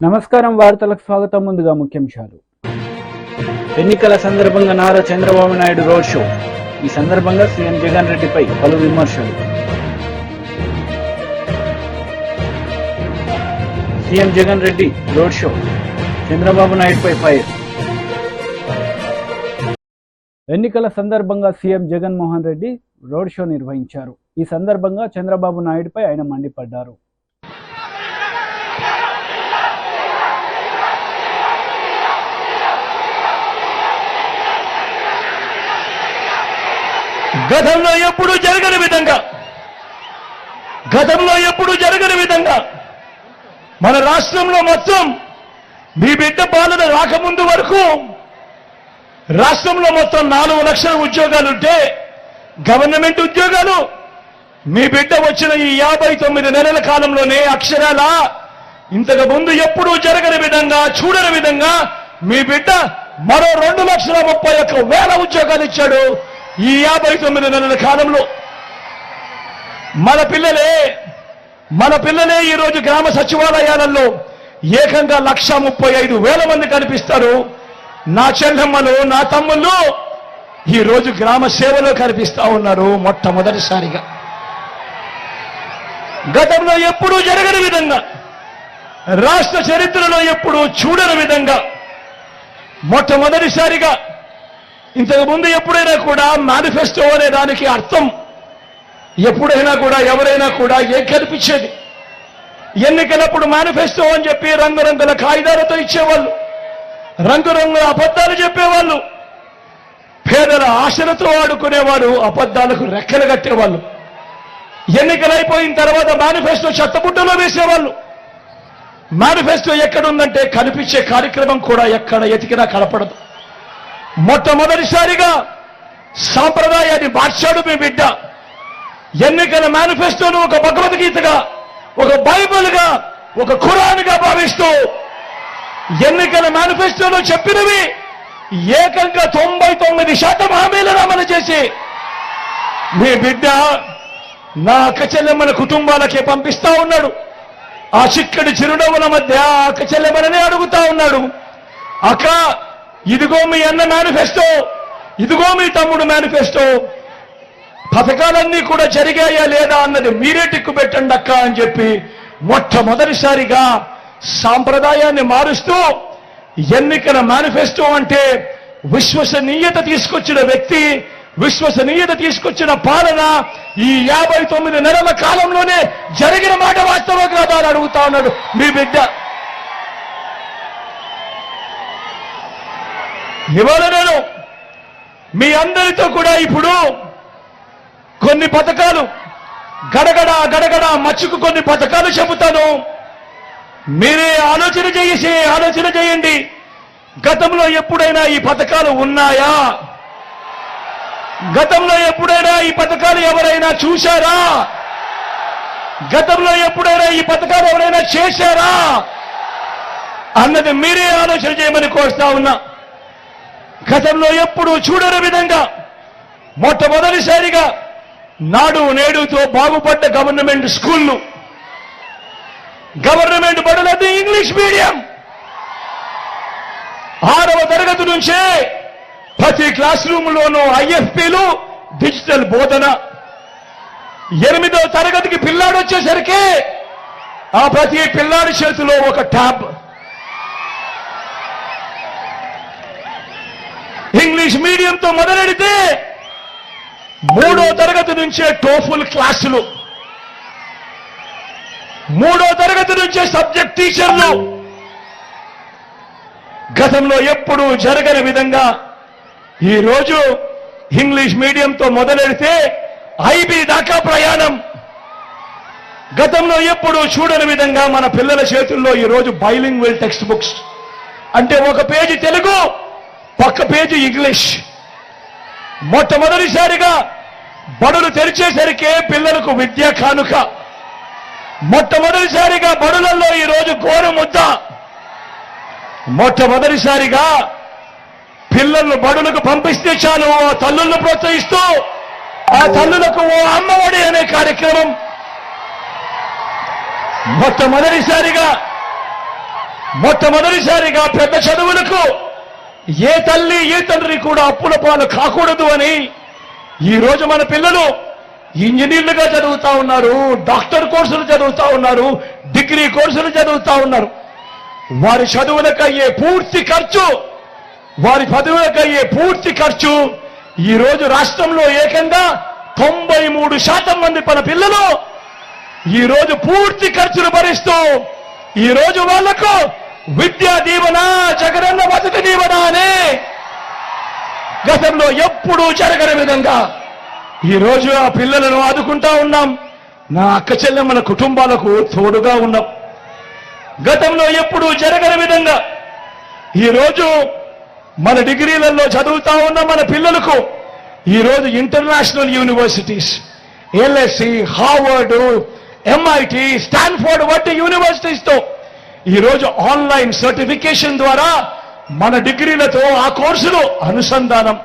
నమస్కారం, వార్తలకు స్వాగతం. ముందుగా ముఖ్యాంశాలు. ఎన్నికల సందర్భంగా నారా చంద్రబాబు నాయుడు రోడ్ షో. ఈ సందర్భంగా సీఎం జగన్ రెడ్డిపై పలు విమర్శలు. CM Jagan Reddy road show, Chandrababu నాయుడుపై ఫైర్. ఎన్నికల సందర్భంగా CM Jaganmohan Reddy road show నిర్వహించారు. ఈ సందర్భంగా చంద్రబాబు నాయుడుపై ఆయన మండిపడ్డారు. గతంలో ఎప్పుడూ జరగని విధంగా మన రాష్ట్రంలో మొత్తం మీ బిడ్డ పాలన రాకముందు వరకు రాష్ట్రంలో మొత్తం 4 లక్షల ఉద్యోగాలుంటే గవర్నమెంట్ ఉద్యోగాలు మీ బిడ్డ వచ్చిన ఈ 59 నెలల కాలంలోనే అక్షరాల ఇంతకు ముందు ఎప్పుడూ జరగని విధంగా చూడని విధంగా మీ బిడ్డ మరో 2,31,000 ఉద్యోగాలు ఇచ్చాడు. ఈ 59 నెలల కాలంలో మన పిల్లలే ఈరోజు గ్రామ సచివాలయాలలో ఏకంగా 1,35,000 మంది కనిపిస్తారు. నా చెల్లెమ్మలు, నా తమ్ముళ్ళు ఈరోజు గ్రామ సేవలో కనిపిస్తా ఉన్నారు. మొట్టమొదటిసారిగా గతంలో ఎప్పుడూ జరగని విధంగా, రాష్ట్ర చరిత్రలో ఎప్పుడూ చూడని విధంగా మొట్టమొదటిసారిగా ఇంతకు ముందు ఎప్పుడైనా కూడా మేనిఫెస్టో అనే దానికి అర్థం ఎప్పుడైనా కూడా ఎవరైనా కూడా ఏం కనిపించేది? ఎన్నికలప్పుడు మేనిఫెస్టో అని చెప్పి రంగురంగుల కాగితాలతో ఇచ్చేవాళ్ళు, రంగురంగుల అబద్ధాలు చెప్పేవాళ్ళు, పేదల ఆశలతో ఆడుకునేవారు, అబద్ధాలకు రెక్కలు కట్టేవాళ్ళు. ఎన్నికలైపోయిన తర్వాత మేనిఫెస్టో చెత్తబుట్టలో వేసేవాళ్ళు. మేనిఫెస్టో ఎక్కడుందంటే కనిపించే కార్యక్రమం కూడా ఎక్కడ ఎతికినా కనపడదు. మొట్టమొదటిసారిగా సాంప్రదాయాన్ని మార్చాడు మీ బిడ్డ. ఎన్నికల మేనిఫెస్టోను ఒక భగవద్గీతగా, ఒక బైబిల్గా, ఒక ఖురాన్గా భావిస్తూ ఎన్నికల మేనిఫెస్టోలో చెప్పినవి ఏకంగా 99% హామీలను అమలు చేసి మీ బిడ్డ నా అక్క చెల్లెమ్మల కుటుంబాలకే పంపిస్తా ఉన్నాడు. ఆ చిక్కడి చిరునవ్వుల మధ్య అక్క చెల్లెమ్మలనే అడుగుతా ఉన్నాడు, అక్క ఇదిగో మీ అన్న మేనిఫెస్టో, ఇదిగో మీ తమ్ముడు మేనిఫెస్టో, పథకాలన్నీ కూడా జరిగాయా లేదా అన్నది మీరే టిక్కు పెట్టండి అక్క అని చెప్పి మొట్టమొదటిసారిగా సాంప్రదాయాన్ని మారుస్తూ ఎన్నికల మేనిఫెస్టో అంటే విశ్వసనీయత తీసుకొచ్చిన వ్యక్తి, విశ్వసనీయత తీసుకొచ్చిన పాలన ఈ 59 నెలల కాలంలోనే జరిగిన మాట వాస్తవం కాదా అని అడుగుతా ఉన్నాడు మీ బిడ్డ. ఇవాళ నేను మీ అందరితో కూడా ఇప్పుడు కొన్ని పథకాలు గడగడ మచ్చుకు కొన్ని పథకాలు చెబుతాను. మీరే ఆలోచన చేయండి. గతంలో ఎప్పుడైనా ఈ పథకాలు ఉన్నాయా? గతంలో ఎప్పుడైనా ఈ పథకాలు ఎవరైనా చూశారా? గతంలో ఎప్పుడైనా ఈ పథకాలు ఎవరైనా చేశారా అన్నది మీరే ఆలోచన చేయమని కోరుతా ఉన్నా. గతంలో ఎప్పుడూ చూడని విధంగా మొట్టమొదటిసారిగా నాడు నేడుతో బాగుపడ్డ గవర్నమెంట్ స్కూళ్లు, గవర్నమెంట్ బడులది ఇంగ్లీష్ మీడియం. 6వ తరగతి నుంచే ప్రతి క్లాస్ రూమ్లోనూ IFPలు, డిజిటల్ బోధన. 8వ తరగతికి పిల్లాడు వచ్చేసరికి ఆ ప్రతి పిల్లాడి చేతిలో ఒక ట్యాబ్. ఇంగ్లీష్ మీడియంతో మొదలెడితే 3వ తరగతి నుంచే టోఫుల్ క్లాసులు, 3వ తరగతి నుంచే సబ్జెక్ట్ టీచర్లు. గతంలో ఎప్పుడూ జరగని విధంగా ఈరోజు ఇంగ్లీష్ మీడియంతో మొదలెడితే IB దాకా ప్రయాణం. గతంలో ఎప్పుడూ చూడని విధంగా మన పిల్లల చేతుల్లో ఈరోజు బైలింగ్వల్ టెక్స్ట్ బుక్స్, అంటే ఒక పేజీ తెలుగు, పక్క పేజీ ఇంగ్లీష్. మొట్టమొదటిసారిగా బడులు తెరిచేసరికే పిల్లలకు విద్యా కానుక. మొట్టమొదటిసారిగా బడులలో ఈరోజు గోరుముద్ద. మొట్టమొదటిసారిగా పిల్లలను బడులకు పంపిస్తే చాలు ఆ తల్లులను ప్రోత్సహిస్తూ ఆ తల్లులకు ఓ అమ్మఒడి అనే కార్యక్రమం మొట్టమొదటిసారిగా మొట్టమొదటిసారిగా పెద్ద చదువులకు ఏ తల్లి ఏ తండ్రి కూడా అప్పుల పాలు కాకూడదు అని ఈ రోజు మన పిల్లలు ఇంజనీర్లుగా చదువుతా ఉన్నారు, డాక్టర్ కోర్సులు చదువుతా ఉన్నారు, డిగ్రీ కోర్సులు చదువుతా ఉన్నారు. వారి చదువులకయ్యే పూర్తి ఖర్చు ఈ రోజు రాష్ట్రంలో ఏకంగా 93% మంది మన పిల్లలు ఈ రోజు పూర్తి ఖర్చులు భరిస్తూ ఈ రోజు వాళ్లకు విద్యా దీవెన, జగనన్న వసతి దీవెన అనే గతంలో ఎప్పుడూ జరగని విధంగా ఈ రోజు ఆ పిల్లలను ఆదుకుంటా ఉన్నాం. నా అక్క చెల్లెమ్మల కుటుంబాలకు తోడుగా ఉన్నాం. గతంలో ఎప్పుడూ జరగని విధంగా ఈ రోజు మన డిగ్రీలలో చదువుతా ఉన్న మన పిల్లలకు ఈ రోజు international universities, LSC, Harvard, MIT, Stanford వంటి యూనివర్సిటీస్ తో ఈ రోజు ఆన్లైన్ సర్టిఫికేషన్ ద్వారా మన డిగ్రీలతో ఆ కోర్సులు అనుసంధానం.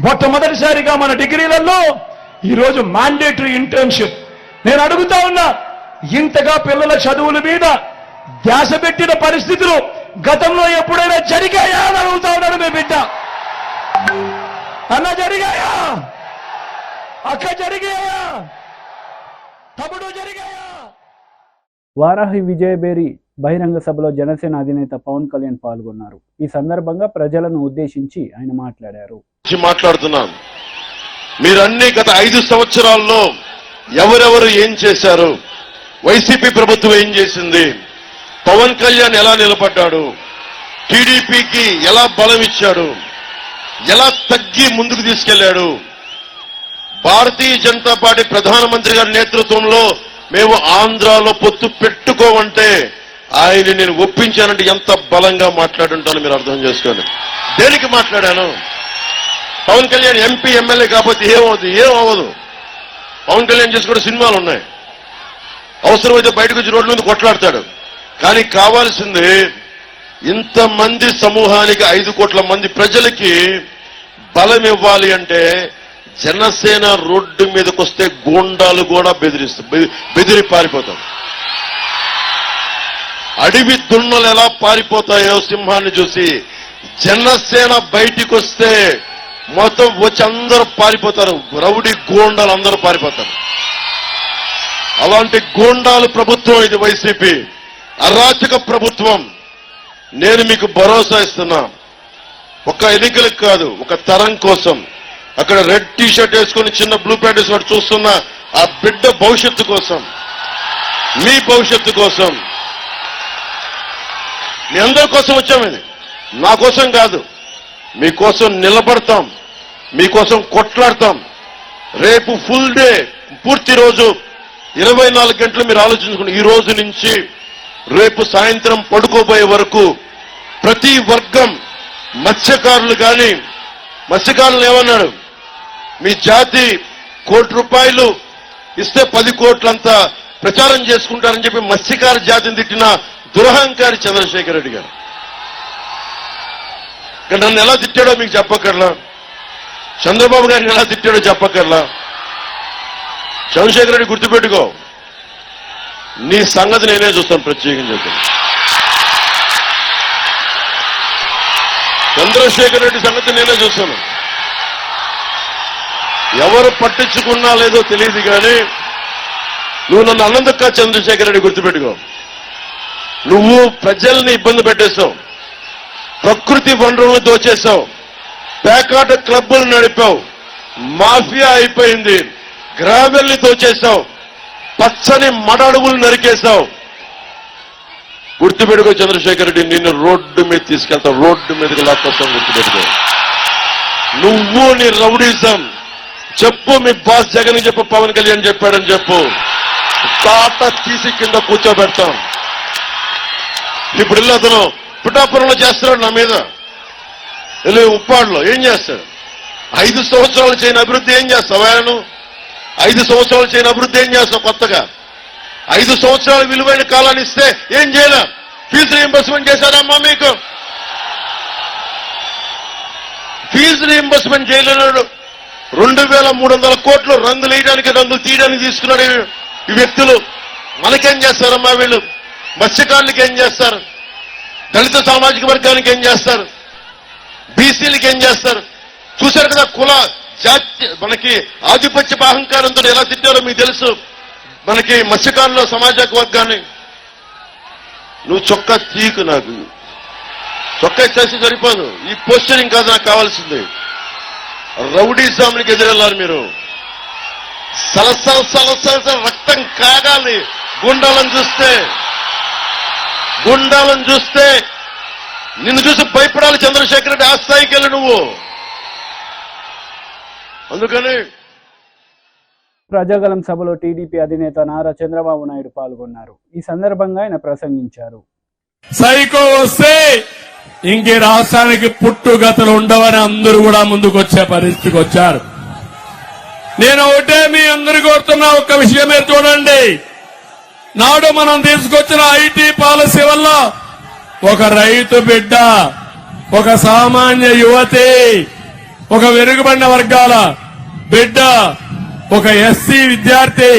మొట్టమొదటిసారిగా మన డిగ్రీలలో ఈ రోజు మ్యాండేటరీ ఇంటర్న్షిప్. నేను అడుగుతా ఉన్నా, ఇంతగా పిల్లల చదువుల మీద ధ్యాస పెట్టిన పరిస్థితులు గతంలో ఎప్పుడైనా జరిగాయా అని అడుగుతా ఉన్నాడు మీ బిడ్డ. అన్న జరిగాయా? అక్క జరిగాయా? తమ్ముడు జరిగాయా? వారాహి విజయబేరి బహిరంగ సభలో జనసేన అధినేత పవన్ కళ్యాణ్ పాల్గొన్నారు. ఈ సందర్భంగా ప్రజలను ఉద్దేశించి ఆయన మాట్లాడారు. మాట్లాడుతున్నాను, మీరన్నీ గత 5 సంవత్సరాల్లో ఎవరెవరు ఏం చేశారు, వైసీపీ ప్రభుత్వం ఏం చేసింది, పవన్ కళ్యాణ్ ఎలా నిలబడ్డాడు, టీడీపీకి ఎలా బలం ఇచ్చాడు, ఎలా తగ్గి ముందుకు తీసుకెళ్లాడు, భారతీయ జనతా పార్టీ ప్రధానమంత్రి గారి నేతృత్వంలో మేము ఆంధ్రాలో పొత్తు పెట్టుకోమంటే ఆయన నేను ఒప్పించానంటే ఎంత బలంగా మాట్లాడుంటానో మీరు అర్థం చేసుకోండి. దేనికి మాట్లాడాను? పవన్ కళ్యాణ్ ఎంపీ ఎమ్మెల్యే కాకపోతే ఏమవ్వదు. పవన్ కళ్యాణ్ చేసి కూడా సినిమాలు ఉన్నాయి, అవసరమైతే బయటకు వచ్చి రోడ్ల మీద కొట్లాడతాడు. కానీ కావాల్సింది ఇంతమంది సమూహానికి 5 కోట్ల మంది ప్రజలకి బలం ఇవ్వాలి అంటే జనసేన రోడ్డు మీదకి వస్తే గూండాలు కూడా బెదిరి పారిపోతాం. అడవి దున్నలు ఎలా పారిపోతాయో సింహాన్ని చూసి జనసేన బయటికి వస్తే మొత్తం వచ్చి అందరూ పారిపోతారు. రౌడీ గూండాలు అందరూ పారిపోతారు. అలాంటి గూండాలు ప్రభుత్వం ఇది వైసీపీ అరాచక ప్రభుత్వం. నేను మీకు భరోసా ఇస్తున్నా, ఒక ఎన్నికలకు కాదు, ఒక తరం కోసం. అక్కడ రెడ్ టీ షర్ట్ వేసుకుని చిన్న బ్లూ ప్యాంట్ వేసుకొని చూస్తున్న ఆ బిడ్డ భవిష్యత్తు కోసం, మీ భవిష్యత్తు కోసం, మీ అందరి కోసం వచ్చాం. ఇది నా కోసం కాదు, మీకోసం నిలబడతాం, మీకోసం కొట్లాడతాం. రేపు ఫుల్ డే, పూర్తి రోజు 24 గంటలు మీరు ఆలోచించుకోండి. ఈ రోజు నుంచి రేపు సాయంత్రం పడుకోబోయే వరకు ప్రతి వర్గం, మత్స్యకారులు కానీ, మత్స్యకారులు ఏమన్నాడు, మీ జాతి ₹1 ఇస్తే 10 కోట్లంతా ప్రచారం చేసుకుంటారని చెప్పి మత్స్యకార జాతిని తిట్టిన దురహంకారి చంద్రశేఖర్ రెడ్డి గారు. నన్ను ఎలా తిట్టాడో మీకు చెప్పక్కర్లా, చంద్రబాబు గారిని ఎలా తిట్టాడో చెప్పక్కర్లా. చంద్రశేఖర్ రెడ్డి గుర్తుపెట్టుకో, నీ సంగతి నేనే చూస్తాను ప్రత్యేకంగా చెప్పి. చంద్రశేఖర్ రెడ్డి సంగతి నేనే చూస్తాను. ఎవరు పట్టించుకున్నా లేదో తెలియదు కానీ నువ్వు నన్ను అన్నందుకు చంద్రశేఖర్ రెడ్డి గుర్తుపెట్టుకో. నువ్వు ప్రజల్ని ఇబ్బంది పెట్టేశావు, ప్రకృతి వనరులను దోచేశావు, పేకాట క్లబ్బులు నడిపావు, మాఫియా అయిపోయింది, గ్రావెల్ని దోచేశావు, పచ్చని మడడుగులు నరికేశావు. గుర్తుపెట్టుకో చంద్రశేఖర్ రెడ్డి, నిన్ను రోడ్డు మీద తీసుకెళ్తావు, రోడ్డు మీదకి లాక్కొస్తాం. గుర్తుపెట్టుకో. నువ్వు నీ రౌడీజం చెప్పు, మీ బాస్ జగన్ చెప్పు, పవన్ కళ్యాణ్ చెప్పాడని చెప్పు, తాట తీసి కింద కూర్చోబెడతాం. ఇప్పుడు ఇల్లు అతను పిఠాపురంలో చేస్తున్నాడు నా మీద, వెళ్ళి ఉప్పాడులో ఏం చేస్తాడు? 5 సంవత్సరాలు చేయని అభివృద్ధి ఏం చేస్తావు? ఆయన 5 సంవత్సరాలు చేయని అభివృద్ధి ఏం చేస్తావు? కొత్తగా 5 సంవత్సరాలు విలువైన కాలాన్ని ఇస్తే ఏం చేయలే? ఫీజు రీయింబర్స్మెంట్ చేశారమ్మా మీకు? Fee reimbursement చేయలేనాడు. 2300 కోట్లు రంగులు వేయడానికి, రంగులు తీయడానికి తీసుకున్నాడు ఈ వ్యక్తులు. మనకేం చేస్తారమ్మా వీళ్ళు? మత్స్యకారులకి ఏం చేస్తారు? దళిత సామాజిక వర్గానికి ఏం చేస్తారు, బీసీలకి ఏం చేస్తారు చూశారు కదా. కుల జాతి మనకి ఆధిపత్య అహంకారంతో ఎలా తిట్టారో మీకు తెలుసు. మనకి మత్స్యకారుల సమాజక వర్గాన్ని నువ్వు చొక్కా తీకు, నాకు చొక్కా చేసి సరిపోదు, ఈ పోస్టరింగ్ కాదు నాకు కావాల్సింది. రౌడీజామునికి ఎదురెళ్ళారు మీరు. సలసల సలసల రక్తం కాగాలి గుండాలను చూస్తే నిన్ను చూసి భయపడాలి చంద్రశేఖర్ రెడ్డి. ఆ స్థాయికి వెళ్ళి నువ్వు. అందుకని ప్రజాగలం సభలో టీడీపీ అధినేత నారా చంద్రబాబు నాయుడు పాల్గొన్నారు. ఈ సందర్భంగా ఆయన ప్రసంగించారు. సైకో వస్తే ఇంకే రాష్ట్రానికి పుట్టుగతులు ఉండవని అందరూ కూడా ముందుకొచ్చే పరిస్థితికి వచ్చారు. నేను ఒకటే మీ అందరు కోరుతున్నా, ఒక్క విషయం మీరు చూడండి. నాడు మనం తీసుకొచ్చిన ఐటీ పాలసీ వల్ల ఒక రైతు బిడ్డ, ఒక సామాన్య యువతి, ఒక వెనుకబడిన వర్గాల బిడ్డ, ఒక ఎస్సీ విద్యార్థి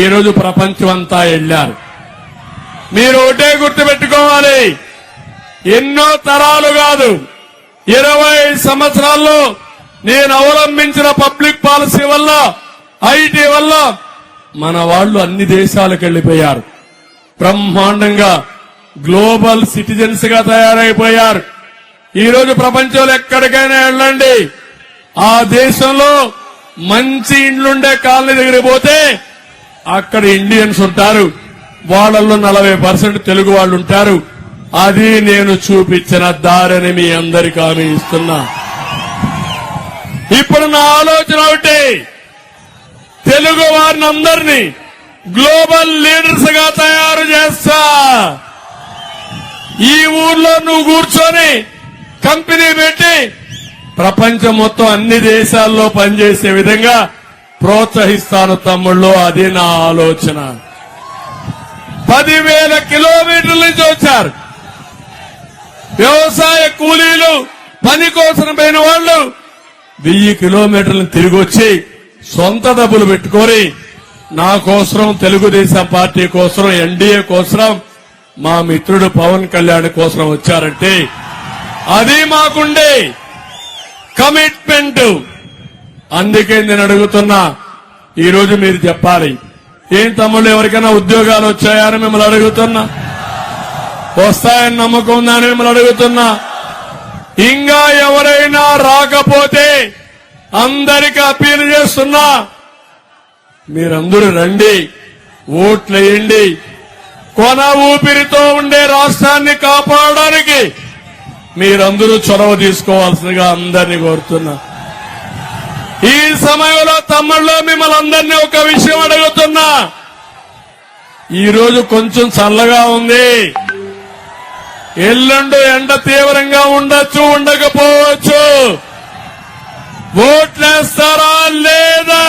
ఈరోజు ప్రపంచం అంతా వెళ్లారు. మీరు ఒకటే గుర్తుపెట్టుకోవాలి, ఎన్నో తరాలు కాదు 20 సంవత్సరాల్లో నేను అవలంబించిన పబ్లిక్ పాలసీ వల్ల, ఐటీ వల్ల మన వాళ్ళు అన్ని దేశాలకు వెళ్లిపోయారు. బ్రహ్మాండంగా గ్లోబల్ సిటిజన్స్ గా తయారైపోయారు. ఈరోజు ప్రపంచంలో ఎక్కడికైనా వెళ్ళండి, ఆ దేశంలో మంచి ఇండ్లుండే కాలనీ దగ్గరికి పోతే అక్కడ ఇండియన్స్ ఉంటారు, వాళ్ళల్లో 40% తెలుగు వాళ్ళు ఉంటారు. అది నేను చూపించిన దారిని మీ అందరికీ హామీ ఇస్తున్నా. ఇప్పుడు నా ఆలోచన ఒకటి, తెలుగు వారిని అందరినీ గ్లోబల్ లీడర్స్ గా తయారు చేస్తా. ఈ ఊర్లో నువ్వు కూర్చొని కంపెనీ పెట్టి ప్రపంచం మొత్తం అన్ని దేశాల్లో పనిచేసే విధంగా ప్రోత్సహిస్తాను తమ్ముళ్ళు. అది నా ఆలోచన. 10,000 కిలోమీటర్ల నుంచి వచ్చారు వ్యవసాయ కూలీలు, పని కోసం పోయిన వాళ్ళు 1000 కిలోమీటర్లు తిరిగి వచ్చి సొంత డబ్బులు పెట్టుకొని నా కోసం, తెలుగుదేశం పార్టీ కోసం, ఎన్డీఏ కోసం, మా మిత్రుడు పవన్ కళ్యాణ్ కోసం వచ్చారంటే అది మాకుండే కమిట్మెంట్. అందుకే నేను అడుగుతున్నా, ఈరోజు మీరు చెప్పాలి, ఏం తమ్ముళ్ళు ఎవరికైనా ఉద్యోగాలు వచ్చాయని మిమ్మల్ని అడుగుతున్నా, వస్తాయని నమ్మకం ఉందని మిమ్మల్ని అడుగుతున్నా. ఇంకా ఎవరైనా రాకపోతే అందరికీ అప్పీల్ చేస్తున్నా, మీరందరూ రండి, ఓట్లేయండి. కొన ఊపిరితో ఉండే రాష్ట్రాన్ని కాపాడడానికి మీరందరూ చొరవ తీసుకోవాల్సిందిగా అందరినీ కోరుతున్నా. ఈ సమయంలో తమ్ముళ్ళు మిమ్మల్ని అందరినీ ఒక విషయం అడుగుతున్నా. ఈరోజు కొంచెం చల్లగా ఉంది, ఎల్లుండి ఎండ తీవ్రంగా ఉండొచ్చు, ఉండకపోవచ్చు. ఓట్లేస్తారా లేదా?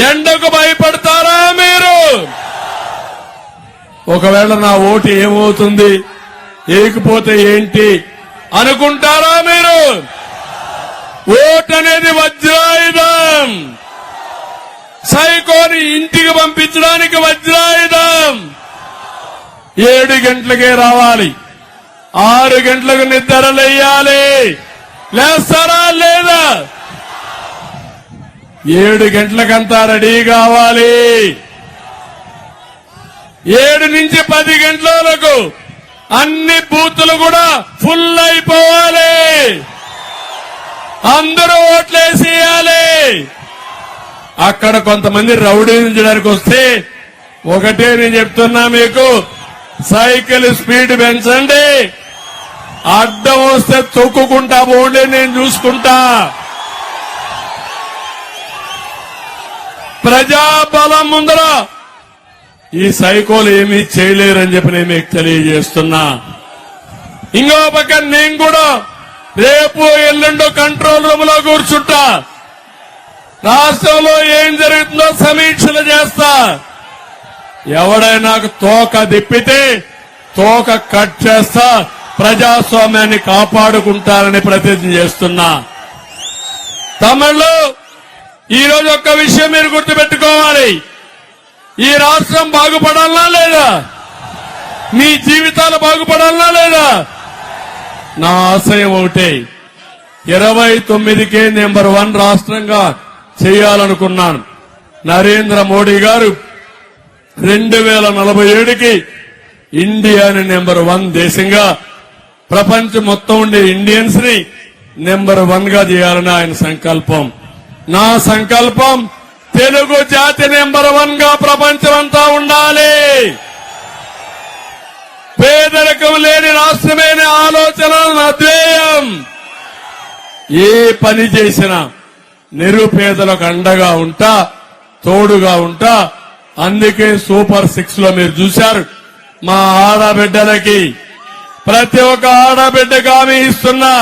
ఎండకు భయపడతారా మీరు? ఒకవేళ నా ఓటు ఏమవుతుంది, ఏకపోతే ఏంటి అనుకుంటారా మీరు? ఓటు అనేది వజ్రాయుధం. సైకోని ఇంటికి పంపించడానికి వజ్రాయుధం. 7 గంటలకే రావాలి, 6 గంటలకు నిద్రలేయాలి. లేస్తారా లేదా? 7 గంటలకంతా రెడీ కావాలి. 7 నుంచి 10 గంటల వరకు అన్ని బూతులు కూడా ఫుల్ అయిపోవాలి. అందరూ ఓట్లేసేయాలి. అక్కడ కొంతమంది రౌడీంచడానికి వస్తే ఒకటే నేను చెప్తున్నా మీకు, సైకిల్ స్పీడ్ పెంచండి, అడ్డం వస్తే తొక్కుకుంటా పోండి, నేను చూసుకుంటా. ప్రజాబలం ముందర ఈ సైకోలు ఏమీ చేయలేరని చెప్పి నేను మీకు తెలియజేస్తున్నా. ఇంకో పక్క నేను కూడా రేపు ఎల్లుండో కంట్రోల్ రూమ్ లో కూర్చుంటా. రాష్ట్రంలో ఏం జరుగుతుందో సమీక్షలు చేస్తా. ఎవడైనా తోక దిప్పితే తోక కట్ చేస్తా. ప్రజాస్వామ్యాన్ని కాపాడుకుంటారని ప్రతిజ్ఞ చేస్తున్నా. తమిళలో ఈరోజు ఒక్క విషయం మీరు గుర్తుపెట్టుకోవాలి, ఈ రాష్ట్రం బాగుపడాలా లేదా? మీ జీవితాలు బాగుపడాలా లేదా? నా ఆశయం ఒకటే, 29కే నెంబర్ 1 రాష్ట్రంగా చేయాలనుకున్నాను. నరేంద్ర మోడీ గారు 2047కి ఇండియాని నెంబర్ 1 దేశంగా, ప్రపంచం మొత్తం ఉండే ఇండియన్స్ ని నెంబర్ 1 గా చేయాలని ఆయన సంకల్పం. నా సంకల్పం తెలుగు జాతి నెంబర్ 1 గా ప్రపంచమంతా ఉండాలి. పేదరికం లేని రాష్ట్రమైన ఆలోచన నా ధ్యేయం. ఏ పని చేసినా నిరుపేదలకు అండగా ఉంటా, తోడుగా ఉంటా. అందుకే సూపర్ 6 లో మీరు చూశారు, మా ఆడబిడ్డలకి ప్రతి ఒక్క ఆడబిడ్డకు హామీ ఇస్తున్నా.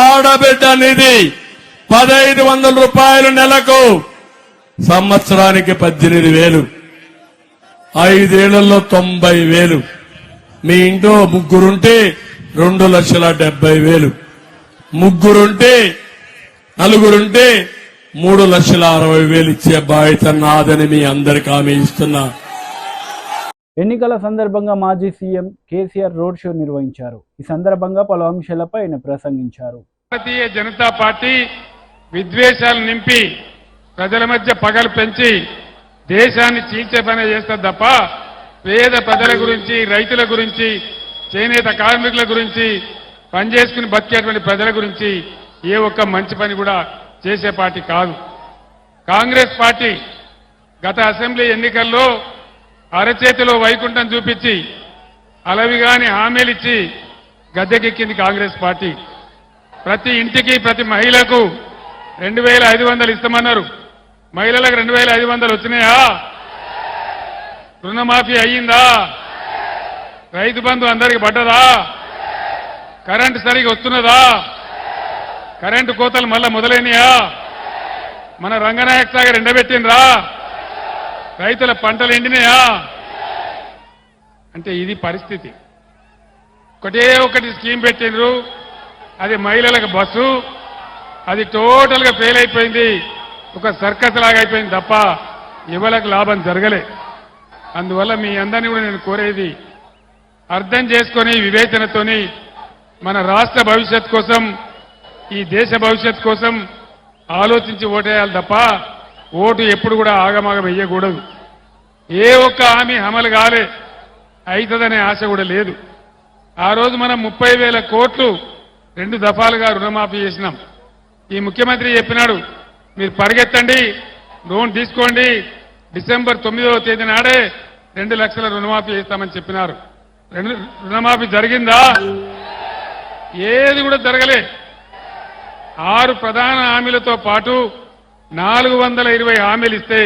ఆడబిడ్డ నిధి 1500 రూపాయలు నెలకు, సంవత్సరానికి 18,000, 5 ఏళ్లలో 90,000. మీ ఇంట్లో ముగ్గురుంటే 2,70,000, ముగ్గురుంటే నలుగురుంటే 3,60,000 ఇచ్చే బాధ్యత నాదని మీ అందరికీ హామీ ఇస్తున్నా. ఎన్నికల సందర్భంగా మాజీ సీఎం కేసీఆర్ రోడ్ షో నిర్వహించారు. ఈ సందర్భంగా పలు అంశాలపై ఆయన ప్రసంగించారు. భారతీయ జనతా పార్టీ విద్వేషాలు నింపి ప్రజల మధ్య పగలు పెంచి దేశాన్ని చీల్చే పని చేస్తారు తప్ప పేద ప్రజల గురించి, రైతుల గురించి, చేనేత కార్మికుల గురించి, పనిచేసుకుని బతికేటువంటి ప్రజల గురించి ఏ ఒక్క మంచి పని కూడా చేసే పార్టీ కాదు. కాంగ్రెస్ పార్టీ గత అసెంబ్లీ ఎన్నికల్లో అరచేతిలో వైకుంఠం చూపించి అలవిగాని హామీలిచ్చి గద్దెకెక్కింది కాంగ్రెస్ పార్టీ. ప్రతి ఇంటికి, ప్రతి మహిళకు 2,500 ఇస్తామన్నారు. మహిళలకు 2,500 వచ్చినాయా? రుణమాఫీ అయ్యిందా? రైతు బంధు అందరికి పడ్డదా? కరెంటు సరిగా వస్తున్నదా? కరెంటు కోతలు మళ్ళా మొదలైనయా? మన రంగనాయక సాగర్ ఎండబెట్టినరా? రైతుల పంటలు ఎండినాయా? అంటే ఇది పరిస్థితి. ఒకటి స్కీమ్ పెట్టినరు, అది మహిళలకు బస్సు, అది టోటల్ గా ఫెయిల్ అయిపోయింది. ఒక సర్కస్ లాగా అయిపోయింది తప్ప ఇవ్వలకు లాభం జరగలే. అందువల్ల మీ అందరినీ కూడా నేను కోరేది, అర్థం చేసుకొని వివేచనతోని మన రాష్ట్ర భవిష్యత్ కోసం, ఈ దేశ భవిష్యత్ కోసం ఆలోచించి ఓటేయాలి తప్ప ఓటు ఎప్పుడు కూడా ఆగమాగం వెయ్యకూడదు. ఏ ఒక్క హామీ అమలు కాలే, అవుతుందనే ఆశ కూడా లేదు. ఆ రోజు మనం 30,000 కోట్లు 2 దఫాలుగా రుణమాఫీ చేసినాం. ఈ ముఖ్యమంత్రి చెప్పినాడు, మీరు పరిగెత్తండి, లోన్ తీసుకోండి, డిసెంబర్ 9వ తేదీ నాడే 2 లక్షల రుణమాఫీ చేస్తామని చెప్పినారు. రుణమాఫీ జరిగిందా? ఏది కూడా జరగలే. 6 ప్రధాన హామీలతో పాటు 420 హామీలు ఇస్తే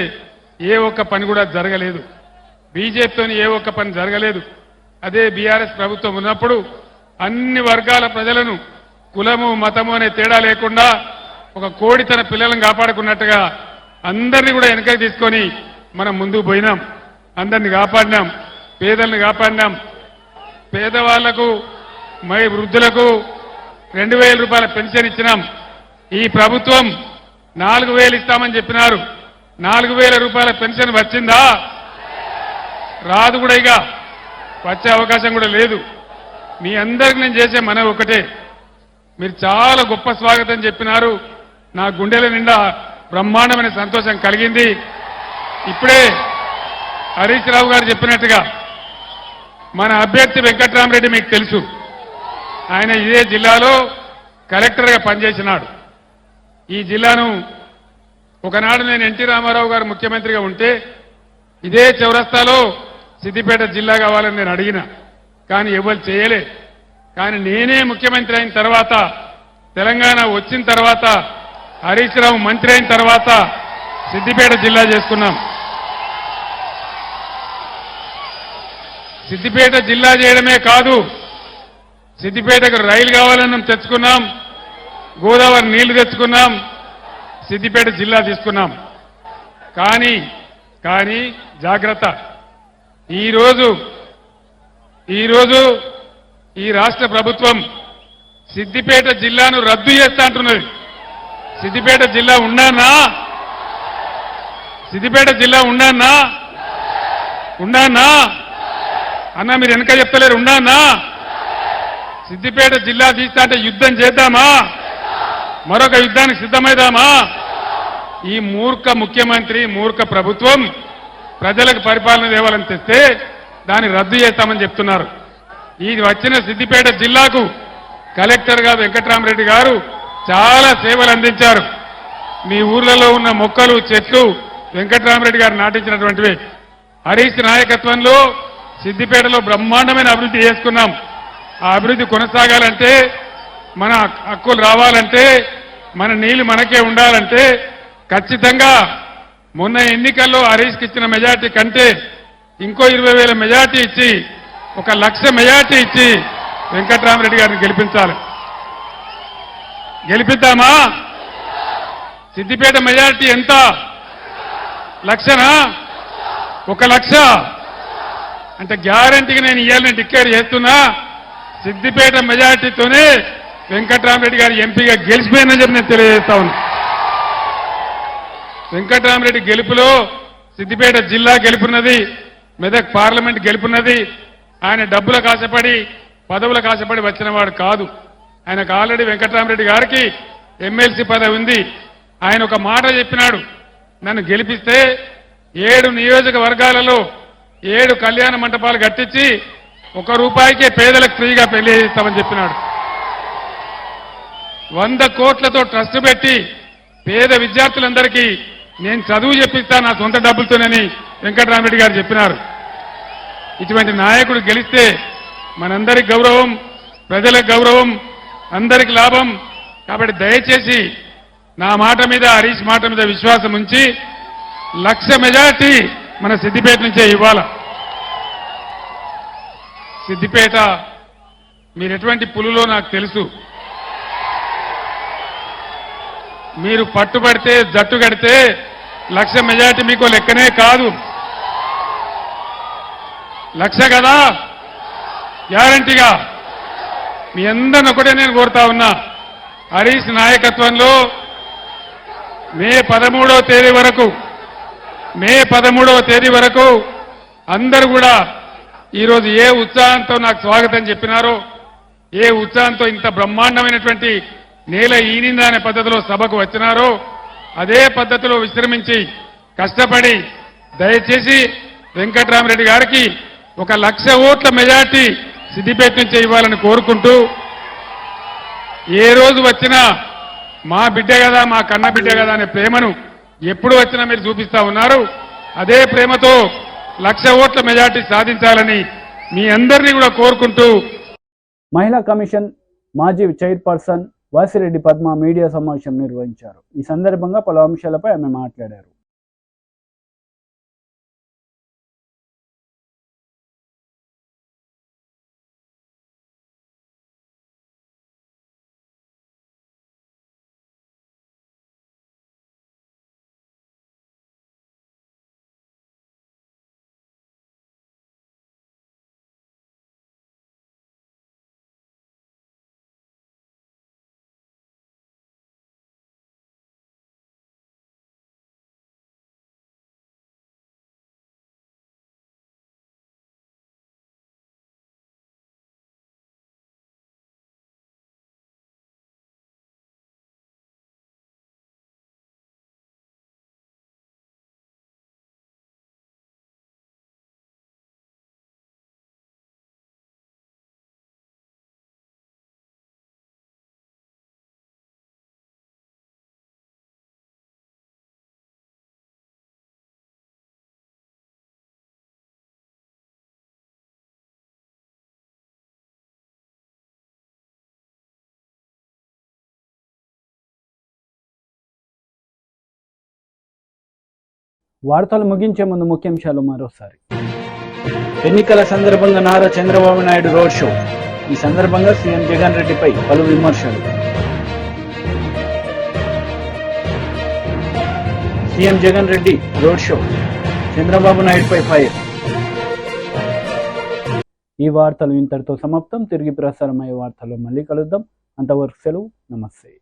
ఏ ఒక్క పని కూడా జరగలేదు. బీజేపీతోని ఏ ఒక్క పని జరగలేదు. అదే బీఆర్ఎస్ ప్రభుత్వం ఉన్నప్పుడు అన్ని వర్గాల ప్రజలను కులము, మతము అనే తేడా లేకుండా ఒక కోడి తన పిల్లలను కాపాడుకున్నట్టుగా అందరినీ కూడా వెనకకి తీసుకొని మనం ముందుకు పోయినాం. అందరిని కాపాడినాం, పేదలను కాపాడినాం. పేదవాళ్లకు, వృద్ధులకు 2,000 రూపాయల పెన్షన్ ఇచ్చినాం. ఈ ప్రభుత్వం 4,000 ఇస్తామని చెప్పినారు. 4,000 రూపాయల పెన్షన్ వచ్చిందా? రాదు కూడా, ఇక వచ్చే అవకాశం కూడా లేదు. మీ అందరికి నేను చేసే మనవి ఒకటే, మీరు చాలా గొప్ప స్వాగతం చెప్పినారు. నా గుండెల నిండా బ్రహ్మాండమైన సంతోషం కలిగింది. ఇప్పుడే హరీష్ రావు గారు చెప్పినట్టుగా మన అభ్యర్థి వెంకట్రామరెడ్డి మీకు తెలుసు. ఆయన ఇదే జిల్లాలో కలెక్టర్గా పనిచేసినాడు. ఈ జిల్లాను ఒకనాడు నేను ఎన్టీ రామారావు గారు ముఖ్యమంత్రిగా ఉంటే ఇదే చౌరస్తాలో సిద్దిపేట జిల్లా కావాలని నేను అడిగిన, కానీ ఎవరు చేయలే. కానీ నేనే ముఖ్యమంత్రి అయిన తర్వాత, తెలంగాణ వచ్చిన తర్వాత, హరీష్ రావు మంత్రి అయిన తర్వాత సిద్దిపేట జిల్లా చేసుకున్నాం. సిద్దిపేట జిల్లా చేయడమే కాదు, సిద్దిపేటకు రైలు కావాలని తెచ్చుకున్నాం, గోదావరి నీళ్లు తెచ్చుకున్నాం, సిద్దిపేట జిల్లా తీసుకున్నాం. కానీ జాగ్రత్త, ఈరోజు ఈ రాష్ట్ర ప్రభుత్వం సిద్దిపేట జిల్లాను రద్దు చేస్తా అంటున్నది. సిద్దిపేట జిల్లా ఉండన్నా? సిద్దిపేట జిల్లా ఉండన్నా? అన్నా మీరు వెనక చెప్తలేరు ఉన్నా అన్నా సిద్దిపేట జిల్లా తీస్తా అంటే యుద్ధం చేద్దామా మరొక యుద్ధానికి సిద్ధమైదామా ఈ మూర్ఖ ముఖ్యమంత్రి మూర్ఖ ప్రభుత్వం ప్రజలకు పరిపాలన దేవాలని తెస్తే దాన్ని రద్దు చేస్తామని చెప్తున్నారు. ఇది వచ్చిన సిద్దిపేట జిల్లాకు కలెక్టర్గా వెంకట్రామరెడ్డి గారు చాలా సేవలు అందించారు. మీ ఊర్లలో ఉన్న మొక్కలు చెట్లు వెంకట్రామరెడ్డి గారు నాటించినటువంటివి. హరీష్ నాయకత్వంలో సిద్దిపేటలో బ్రహ్మాండమైన అభివృద్ధి చేసుకున్నాం. ఆ అభివృద్ధి కొనసాగాలంటే మన హక్కులు రావాలంటే మన నీళ్లు మనకే ఉండాలంటే ఖచ్చితంగా మొన్న ఎన్నికల్లో హరీష్కి ఇచ్చిన మెజార్టీ కంటే ఇంకో 20,000 మెజార్టీ ఇచ్చి 1,00,000 మెజార్టీ ఇచ్చి వెంకట్రామరెడ్డి గారిని గెలిపించాలి. గెలిపిద్దామా? సిద్దిపేట మెజార్టీ ఎంత? 1,00,000నా? 1,00,000 అంటే గ్యారంటీగా నేను ఇయ్యాలని డిక్లేర్ చేస్తున్నా. సిద్దిపేట మెజార్టీతోనే వెంకట్రామరెడ్డి గారి ఎంపీగా గెలిచిపోయిందని చెప్పి నేను తెలియజేస్తా ఉన్నా. వెంకట్రామరెడ్డి గెలుపులో సిద్దిపేట జిల్లా గెలుపున్నది, మెదక్ పార్లమెంట్ గెలుపున్నది. ఆయన డబ్బులకు ఆశపడి పదవులకు ఆశపడి వచ్చినవాడు కాదు. ఆయనకు ఆల్రెడీ వెంకట్రామరెడ్డి గారికి ఎమ్మెల్సీ పదవి ఉంది. ఆయన ఒక మాట చెప్పినాడు, నన్ను గెలిపిస్తే 7 నియోజకవర్గాలలో 7 కళ్యాణ మంటపాలు కట్టించి ₹1 పేదలకు ఫ్రీగా పెళ్లి చేస్తామని చెప్పినాడు. 100 కోట్లతో ట్రస్ట్ పెట్టి పేద విద్యార్థులందరికీ నేను చదువు చెప్పిస్తా నా సొంత డబ్బులతోనని వెంకట్రామరెడ్డి గారు చెప్పినారు. ఇటువంటి నాయకుడు గెలిస్తే మనందరికి గౌరవం, ప్రజలకు గౌరవం, అందరికి లాభం. కాబట్టి దయచేసి నా మాట మీద హరీష్ మాట మీద విశ్వాసం ఉంచి 1,00,000 మెజార్టీ మన సిద్దిపేట నుంచే ఇవ్వాలి. సిద్దిపేట మీరు ఎటువంటి పులులో నాకు తెలుసు. మీరు పట్టుబడితే జట్టు కడితే 1,00,000 మెజార్టీ మీకు లెక్కనే కాదు. 1,00,000 కదా గ్యారంటీగా. మీ అందరిని ఒకటే నేను కోరుతా ఉన్నా, హరీష్ నాయకత్వంలో మే 13వ తేదీ వరకు అందరూ కూడా ఈరోజు ఏ ఉత్సాహంతో నాకు స్వాగతం చెప్పినారో, ఏ ఉత్సాహంతో ఇంత బ్రహ్మాండమైనటువంటి నేల ఈనిందా అనే పద్ధతిలో సభకు వచ్చినారో అదే పద్ధతిలో విశ్రమించి కష్టపడి దయచేసి వెంకట్రామరెడ్డి గారికి 1,00,000 ఓట్ల మెజార్టీ సిద్దిపేట నుంచి ఇవ్వాలని కోరుకుంటూ, ఏ రోజు వచ్చినా మా బిడ్డ కదా మా కన్న బిడ్డ కదా అనే ప్రేమను ఎప్పుడు వచ్చినా మీరు చూపిస్తా ఉన్నారు. అదే ప్రేమతో 1,00,000 ఓట్ల మెజార్టీ సాధించాలని మీ అందరినీ కూడా కోరుకుంటూ, మహిళా కమిషన్ మాజీ చైర్పర్సన్ వాసిరెడ్డి పద్మ మీడియా సమావేశం నిర్వహించారు. ఈ సందర్భంగా పలు అంశాలపై ఆమె మాట్లాడారు. వార్తలు ముగించే ముందు ముఖ్యాంశాలు మరోసారి. ఎన్నికల సందర్భంగా నారా చంద్రబాబు నాయుడు రోడ్ షో. ఈ సందర్భంగా సీఎం జగన్ రెడ్డిపై పలు విమర్శలు. CM Jagan Reddy road show, Chandrababu నాయుడుపై ఫైర్. ఈ వార్తలు ఇంతటితో సమాప్తం. తిరిగి ప్రసారమయ్యే వార్తల్లో మళ్ళీ కలుద్దాం. అంతవరకు సెలవు. నమస్తే.